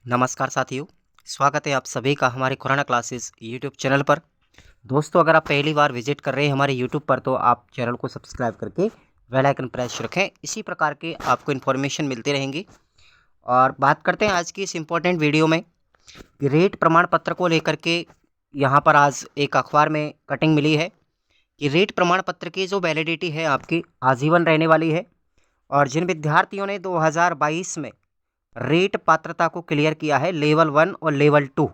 नमस्कार साथियों, स्वागत है आप सभी का हमारे खुराना क्लासेस यूट्यूब चैनल पर। दोस्तों, अगर आप पहली बार विजिट कर रहे हैं हमारे यूट्यूब पर तो आप चैनल को सब्सक्राइब करके बेल आइकन प्रेस रखें। इसी प्रकार के आपको इन्फॉर्मेशन मिलती रहेंगी। और बात करते हैं आज की इस इम्पोर्टेंट वीडियो में कि रेट प्रमाण पत्र को लेकर के यहाँ पर आज एक अखबार में कटिंग मिली है कि रेट प्रमाण पत्र की जो वैलिडिटी है आपकी आजीवन रहने वाली है। और जिन विद्यार्थियों ने 2022 में रेट पात्रता को क्लियर किया है लेवल 1 और लेवल 2,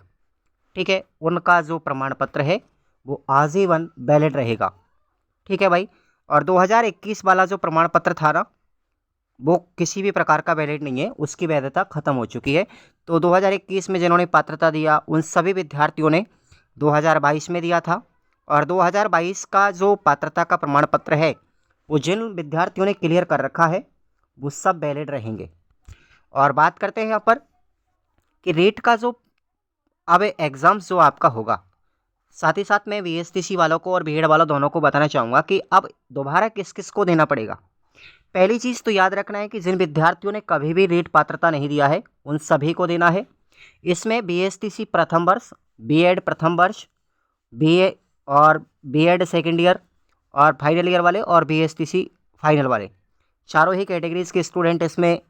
ठीक है, उनका जो प्रमाण पत्र है वो आजीवन वैलिड रहेगा। ठीक है भाई। और 2021 वाला जो प्रमाण पत्र था ना, वो किसी भी प्रकार का वैलिड नहीं है, उसकी वैधता खत्म हो चुकी है। तो 2021 में जिन्होंने पात्रता दिया उन सभी विद्यार्थियों ने 2022 में दिया था। और 2022 का जो पात्रता का प्रमाण पत्र है वो जिन विद्यार्थियों ने क्लियर कर रखा है वो सब वैलिड रहेंगे। और बात करते हैं यहाँ पर कि रेट का जो अब एग्ज़ाम्स जो आपका होगा, साथ ही साथ मैं वीएसटीसी वालों को और बीएड वालों दोनों को बताना चाहूँगा कि अब दोबारा किस किस को देना पड़ेगा। पहली चीज़ तो याद रखना है कि जिन विद्यार्थियों ने कभी भी रेट पात्रता नहीं दिया है उन सभी को देना है। इसमें बीएसटीसी प्रथम वर्ष, बीएड प्रथम वर्ष, बीए और बीएड सेकेंड ईयर और फाइनल ईयर वाले और बीएसटीसी फाइनल वाले, चारों ही कैटेगरीज के स्टूडेंट इसमें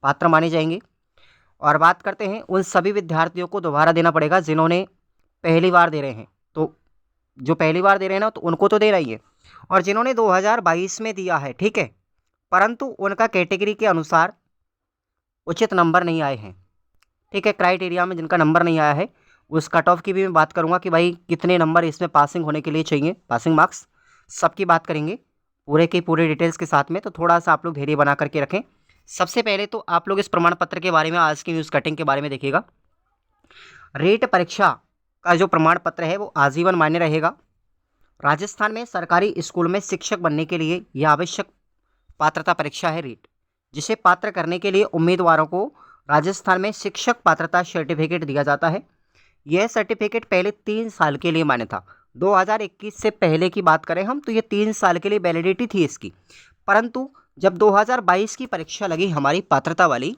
पात्र माने जाएंगे। और बात करते हैं उन सभी विद्यार्थियों को दोबारा देना पड़ेगा जिन्होंने पहली बार दे रहे हैं। तो जो पहली बार दे रहे हैं ना, तो उनको तो दे रही है। और जिन्होंने 2022 में दिया है, ठीक है, परंतु उनका कैटेगरी के अनुसार उचित नंबर नहीं आए हैं, ठीक है, क्राइटेरिया में जिनका नंबर नहीं आया है, उस कट ऑफ की भी मैं बात करूंगा कि भाई कितने नंबर इसमें पासिंग होने के लिए चाहिए, पासिंग मार्क्स, सबकी बात करेंगे पूरे के पूरे डिटेल्स के साथ में। तो थोड़ा सा आप लोग धैर्य बना करके रखें। सबसे पहले तो आप लोग इस प्रमाण पत्र के बारे में, आज की न्यूज़ कटिंग के बारे में देखिएगा। रेट परीक्षा का जो प्रमाण पत्र है वो आजीवन मान्य रहेगा। राजस्थान में सरकारी स्कूल में शिक्षक बनने के लिए यह आवश्यक पात्रता परीक्षा है रेट, जिसे पात्र करने के लिए उम्मीदवारों को राजस्थान में शिक्षक पात्रता सर्टिफिकेट दिया जाता है। यह सर्टिफिकेट पहले 3 साल के लिए मान्य था। 2021 से पहले की बात करें हम तो ये 3 साल के लिए वैलिडिटी थी इसकी, परंतु जब 2022 की परीक्षा लगी हमारी पात्रता वाली,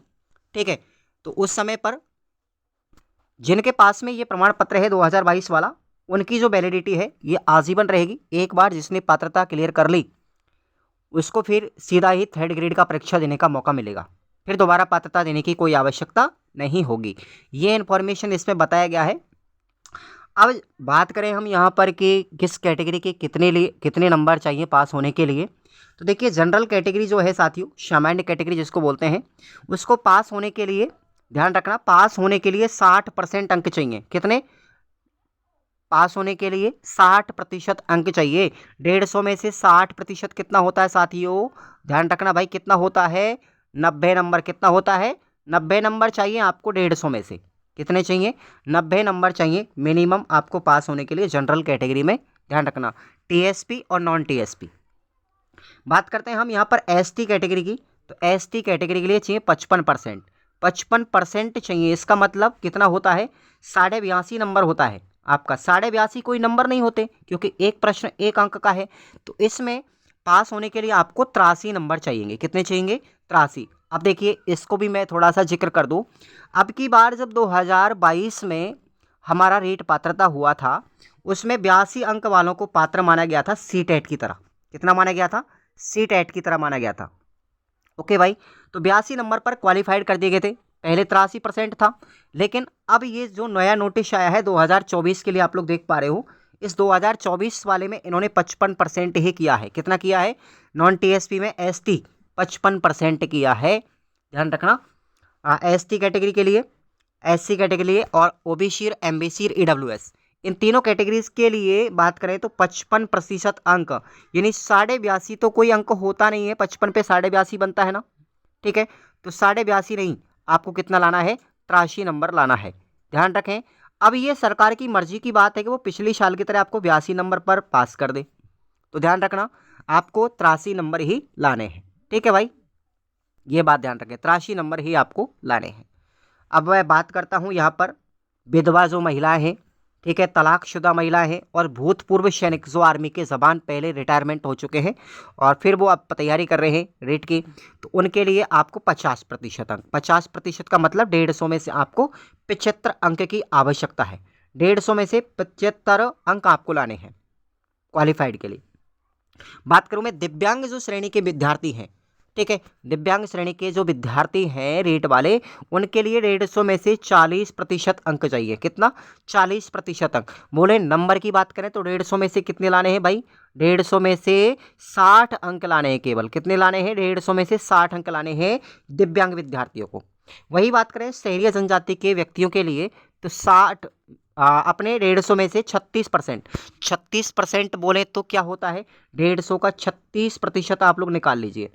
ठीक है, तो उस समय पर जिनके पास में ये प्रमाण पत्र है 2022 वाला, उनकी जो वैलिडिटी है ये आजीवन रहेगी। एक बार जिसने पात्रता क्लियर कर ली उसको फिर सीधा ही 3rd ग्रेड का परीक्षा देने का मौका मिलेगा, फिर दोबारा पात्रता देने की कोई आवश्यकता नहीं होगी। ये इन्फॉर्मेशन इसमें बताया गया है। अब बात करें हम यहाँ पर कि किस कैटेगरी के कितने नंबर चाहिए पास होने के लिए। तो देखिए, जनरल कैटेगरी जो है साथियों, सामान्य कैटेगरी जिसको बोलते हैं, उसको पास होने के लिए ध्यान रखना, पास होने के लिए 60% अंक चाहिए। कितने? पास होने के लिए 60% अंक चाहिए। 150 में से 60% कितना होता है साथियों? ध्यान रखना भाई, कितना होता है? 90 नंबर। कितना होता है? 90 नंबर चाहिए आपको 150 में से। कितने चाहिए? 90 नंबर चाहिए मिनिमम आपको पास होने के लिए जनरल कैटेगरी में। ध्यान रखना, टीएसपी और नॉन टीएसपी। बात करते हैं हम यहाँ पर एसटी कैटेगरी की। तो एसटी कैटेगरी के लिए चाहिए 55%। 55% चाहिए। इसका मतलब कितना होता है? 82.5 नंबर होता है आपका। 82.5 कोई नंबर नहीं होते, क्योंकि एक प्रश्न 1 अंक का है। तो इसमें पास होने के लिए आपको 83 नंबर चाहिए। कितने चाहिए? 83। अब देखिए, इसको भी मैं थोड़ा सा जिक्र कर दूं। अब की बार जब 2022 में हमारा रेट पात्रता हुआ था, उसमें 82 अंक वालों को पात्र माना गया था सीटेट की तरह। कितना माना गया था? सीटेट की तरह माना गया था। ओके भाई, तो 82 नंबर पर क्वालिफाइड कर दिए गए थे। पहले 83% था, लेकिन अब ये जो नया नोटिस आया है 2024 के लिए, आप लोग देख पा रहे हो, इस 2024 वाले में इन्होंने 55% ही किया है। कितना किया है? नॉन टीएसपी में एसटी 55% किया है। ध्यान रखना, एसटी कैटेगरी के लिए, एससी कैटेगरी के लिए और ओबीसी, एमबीसी, ईडब्ल्यूएस, इन तीनों कैटेगरीज के लिए बात करें तो 55% अंक, यानी 82.5 तो कोई अंक होता नहीं है। 55 पे 82.5 बनता है ना, ठीक है। तो 82.5 नहीं, आपको कितना लाना है? 83 नंबर लाना है। ध्यान रखें, अब ये सरकार की मर्जी की बात है कि वो पिछली साल की तरह आपको 82 नंबर पर पास कर दे। तो ध्यान रखना, आपको 83 नंबर ही लाने हैं। ठीक है भाई, ये बात ध्यान रखें, 83 नंबर ही आपको लाने हैं। अब मैं बात करता हूँ यहाँ पर विधवा जो महिलाएं हैं, ठीक है, तलाकशुदा महिला है और भूतपूर्व सैनिक जो आर्मी के जवान पहले रिटायरमेंट हो चुके हैं और फिर वो अब तैयारी कर रहे हैं रेट की, तो उनके लिए आपको 50% अंक, 50% का मतलब 150 में से आपको 75 अंक की आवश्यकता है। 150 में से 75 अंक आपको लाने हैं क्वालिफाइड के लिए। बात करूं मैं दिव्यांग जो श्रेणी के विद्यार्थी हैं, ठीक है, दिव्यांग श्रेणी के जो विद्यार्थी हैं रेट वाले, उनके लिए 150 में से 40% अंक चाहिए। कितना? 40% अंक। बोले नंबर की बात करें तो 150 में से कितने लाने हैं भाई? 150 में से 60 अंक लाने हैं केवल। कितने लाने हैं? 150 में से 60 अंक लाने हैं दिव्यांग विद्यार्थियों को। वही बात करें शहरी जनजाति के व्यक्तियों के लिए तो 60 अपने 150 में से 36% बोले तो क्या होता है? 150 का 36% आप लोग निकाल लीजिए।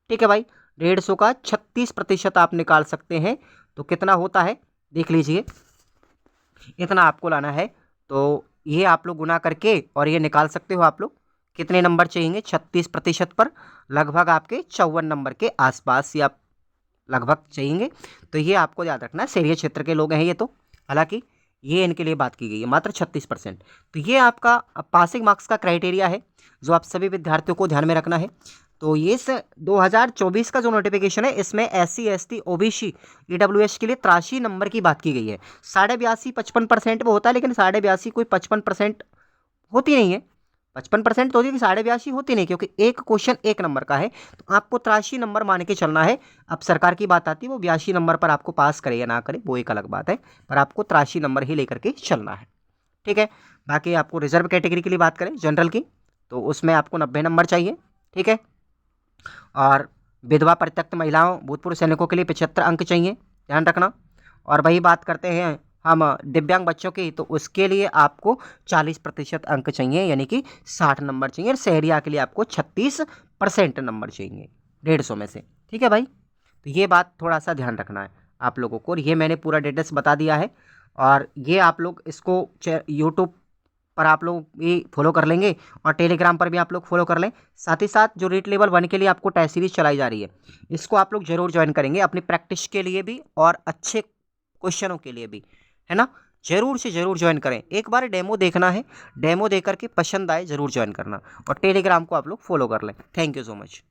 ठीक है भाई, 150 का 36% आप निकाल सकते हैं तो कितना होता है देख लीजिए, इतना आपको लाना है। तो ये आप लोग गुना करके और ये निकाल सकते हो आप लोग। कितने नंबर चाहिए 36% पर? लगभग आपके 54 नंबर के आसपास या लगभग चाहिए। तो ये आपको याद रखना है, शहरी क्षेत्र के लोग हैं ये, तो हालांकि ये इनके लिए बात की गई है मात्र 36%। तो ये आपका पासिंग मार्क्स का क्राइटेरिया है जो आप सभी विद्यार्थियों को ध्यान में रखना है। तो ये 2024 का जो नोटिफिकेशन है इसमें SC ST OBC EWS के लिए 83 नंबर की बात की गई है। 82.5 55% वो होता है, लेकिन 82.5 कोई 55% होती नहीं है। 55% तो होती है, 82.5 होती नहीं, क्योंकि एक क्वेश्चन 1 नंबर का है। तो आपको 83 नंबर मान के चलना है। अब सरकार की बात आती है वो 82 नंबर पर आपको पास करे या ना करे वो एक अलग बात है, पर आपको 83 नंबर ही लेकर के चलना है। ठीक है, बाकी आपको रिजर्व कैटेगरी के लिए बात करें जनरल की, तो उसमें आपको 90 नंबर चाहिए। ठीक है, और विधवा परित्यक्त महिलाओं भूतपूर्व सैनिकों के लिए 75 अंक चाहिए, ध्यान रखना। और वही बात करते हैं हम दिव्यांग बच्चों की, तो उसके लिए आपको 40% अंक चाहिए, यानी कि 60 नंबर चाहिए। और शहरिया के लिए आपको 36% नंबर चाहिए 150 में से। ठीक है भाई, तो ये बात थोड़ा सा ध्यान रखना है आप लोगों को। और ये मैंने पूरा डिटेल्स बता दिया है, और ये आप लोग इसको यूट्यूब पर आप लोग भी फॉलो कर लेंगे और टेलीग्राम पर भी आप लोग फॉलो कर लें। साथ ही साथ जो रीट लेवल 1 के लिए आपको टेस्ट सीरीज चलाई जा रही है, इसको आप लोग जरूर ज्वाइन करेंगे अपनी प्रैक्टिस के लिए भी और अच्छे क्वेश्चनों के लिए भी, है ना। जरूर से जरूर ज्वाइन करें, एक बार डेमो देखना है, डेमो देकर के पसंद आए जरूर ज्वाइन करना, और टेलीग्राम को आप लोग फॉलो कर लें। Thank you so much.